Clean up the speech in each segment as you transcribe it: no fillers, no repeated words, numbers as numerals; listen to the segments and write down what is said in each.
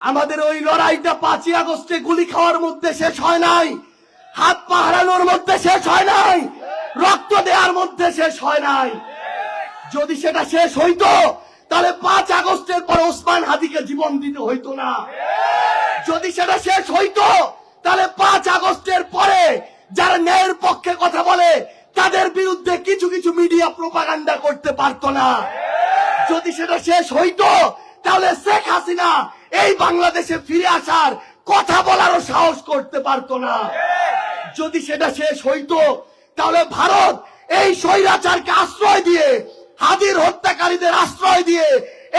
আমাদের ওই লড়াইটা 5ই আগস্টে গুলি খাওয়ার মধ্যে শেষ হয় নাই, হাত পা হারানোর মধ্যে শেষ হয় নাই, রক্ত দেওয়ার মধ্যে শেষ হয় নাই। যদি সেটা শেষ হইতো তাহলে 5 আগস্টের পর ওসমান হাদিকে জীবন দিতে হইতো না। যদি সেটা শেষ হইতো তাহলে 5 আগস্টের পরে যারা ন্যায়ের পক্ষে কথা বলে তাদের বিরুদ্ধে কিছু কিছু মিডিয়া প্রোপাগান্ডা করতে পারতো না। যদি সেটা শেষ হইতো তাহলে শেখ হাসিনা এই বাংলাদেশে ফিরে আসার কথা বলারও সাহস করতে পারতো না। যদি সেটা শেষ হইতো তাহলে ভারত এই স্বৈরাচারকে আশ্রয় দিয়ে, হাদির হত্যাকারীদের আশ্রয় দিয়ে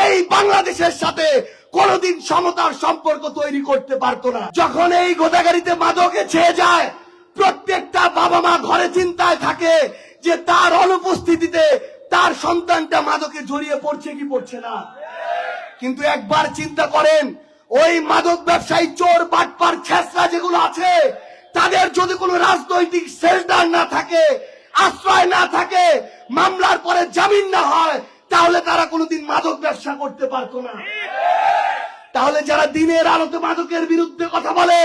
এই বাংলাদেশের সাথে কোনদিন সমতার সম্পর্ক তৈরি করতে পারতো না। যখন এই গোদাগাড়িতে মাদকে ছেয়ে যায়, প্রত্যেকটা বাবা মা ঘরে চিন্তায় থাকে যে তার অনুপস্থিতিতে তার সন্তানটা মাদকে জড়িয়ে পড়ছে কি পড়ছে না। কিন্তু একবার চিন্তা করেন, ওই মাদক ব্যবসায়ী, চোর, বাটপার, ছেঁচড়া যেগুলো আছে, তাদের যদি কোনো রাজনৈতিক শেল্টার না থাকে, আশ্রয় না থাকে, মামলার পরে জামিন না হয়, তাহলে তারা কোনোদিন মাদক ব্যবসা করতে পারতো না। তাহলে যারা দিনের আলোতে মাদকের বিরুদ্ধে কথা বলে,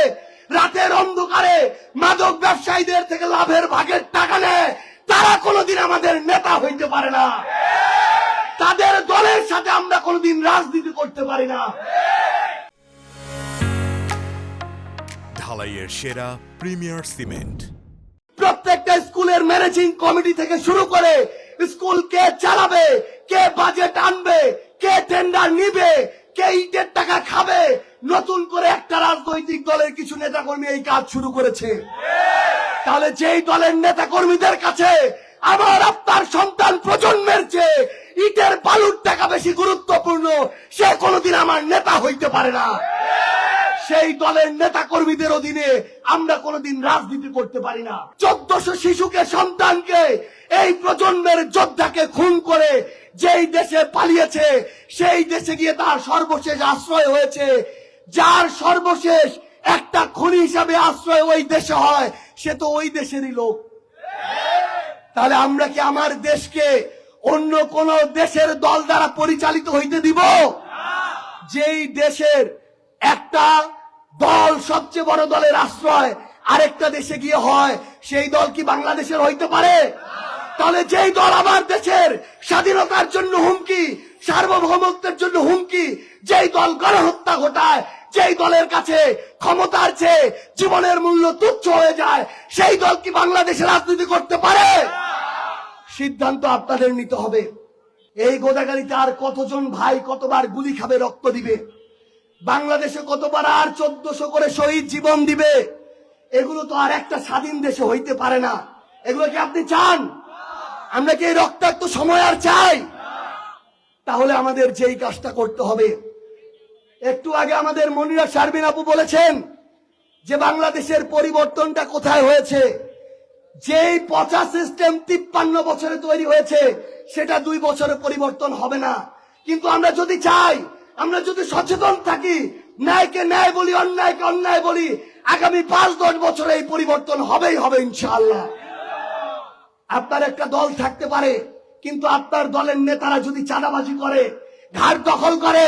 রাতের অন্ধকারে মাদক ব্যবসায়ীদের থেকে লাভের ভাগের টাকা নেয়, তারা কোনোদিন আমাদের নেতা হইতে পারে না। তাদের দলের সাথে আমরা কোনোদিন রাজনীতি করতে পারি না। ঢালাইয়ের সেরা প্রিমিয়ার সিমেন্ট। প্রত্যেকটা স্কুলের ম্যানেজিং কমিটি থেকে শুরু করে স্কুল কে চালাবে, কে বাজেট আনবে, কে টেন্ডার নিবে, কে ইটের টাকা খাবে, নতুন করে একটা রাজনৈতিক দলের কিছু নেতাকর্মী এই কাজ শুরু করেছে। তাহলে যেই দলের নেতাকর্মীদের কাছে আমার আপনার সন্তান প্রজন্মের চেয়ে ইটের বালুর টাকা বেশি গুরুত্বপূর্ণ, সে কোনোদিন আমার নেতা হইতে পারে না। সেই দলের নেতা কর্মীদের অধীনে আমরা কোনোদিন রাজনীতি করতে পারি না। 1400 শিশুকে, সন্তানকে, এই প্রজন্মের যোদ্ধাকে খুন করে যেই দেশে পালিয়েছে, সেই দেশে গিয়ে তার সর্বশেষ আশ্রয় হয়েছে। যার সর্বশেষ একটা খুনি হিসাবে আশ্রয় ওই দেশে হয়, সে তো ওই দেশেরই লোক। তাহলে আমরা কি আমার দেশকে অন্য কোন দেশের দল দ্বারা পরিচালিত হইতে দিব? যেই দেশের একটা দল সবচেয়ে বড় দলের আশ্রয় আরেকটা দেশে গিয়ে হয়, সেই দল কি বাংলাদেশের হইতে পারে? তাহলে যেই দল আমার দেশের স্বাধীনতার জন্য হুমকি, সার্বভৌমত্বের জন্য হুমকি, যেই দল গণহত্যা ঘটায়, যেই দলের কাছে ক্ষমতার চেয়ে জীবনের মূল্য তুচ্ছ হয়ে যায়, সেই দল কি বাংলাদেশে রাজনীতি করতে পারে? সিদ্ধান্ত আপনাদের নিতে হবে। এই গোদাগাড়িতে আর কতজন ভাই কতবার গুলি খাবে, রক্ত দিবে, বাংলাদেশে কতবার আর 1400 করে শহীদ জীবন দিবে, এগুলো তো আর একটা স্বাধীন দেশে হইতে পারে না। এগুলো কি আপনি চান? আমরা কি এই রক্তাক্ত সময় আর চাই? তাহলে আমাদের যেই কাজটা করতে হবে, একটু আগে আমাদের মনিরা শারমিন আপু বলেছেন যে বাংলাদেশের পরিবর্তনটা কোথায় হয়েছে। যেই পচা সিস্টেম 53 বছরে তৈরি হয়েছে, সেটা 2 বছরে পরিবর্তন হবে না। কিন্তু আমরা যদি চাই, আমরা যদি সচেতন থাকি, ন্যায়কে ন্যায় বলি, অন্যায়কে অন্যায় বলি, আগামী 5-10 বছরে এই পরিবর্তন হবেই হবে ইনশাআল্লাহ। আপনার একটা দল থাকতে পারে, কিন্তু আপনার দলের নেতারা যদি চাঁদাবাজি করে, ঘাট দখল করে,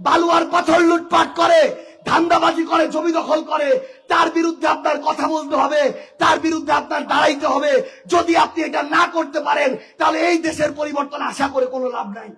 বালু আর পাথর লুটপাট করে, ধান্দাবাজি করে, জমি দখল করে, তার বিরুদ্ধে আপনার কথা বলতে হবে, তার বিরুদ্ধে আপনার দাঁড়াইতে হবে। যদি আপনি এটা না করতে পারেন, তাহলে এই দেশের পরিবর্তন আশা করে কোনো লাভ নাই।